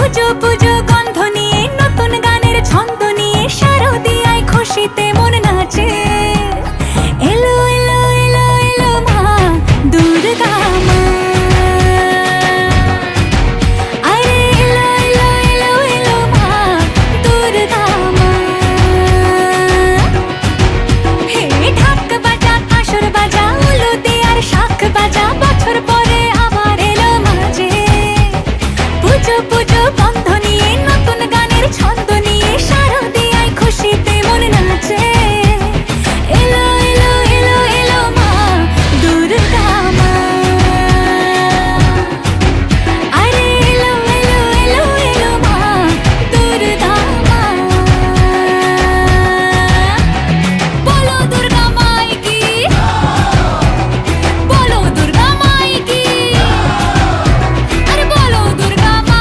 পুজো পুজো গন্ধ নিয়ে, নতুন গানের ছন্দ নিয়ে, শারদিয়ায় খুশিতে মন নাচে। এলো এলো এলো এলো মা দুর্গা মা, আরে এলো এলো এলো এলো মা দুর্গা মা। হে ঢাক বাজা, কাঁসর বাজা, উলুদে আর শাঁখ বাজা, বছর পরে আবার এলো মাঝে পুজো।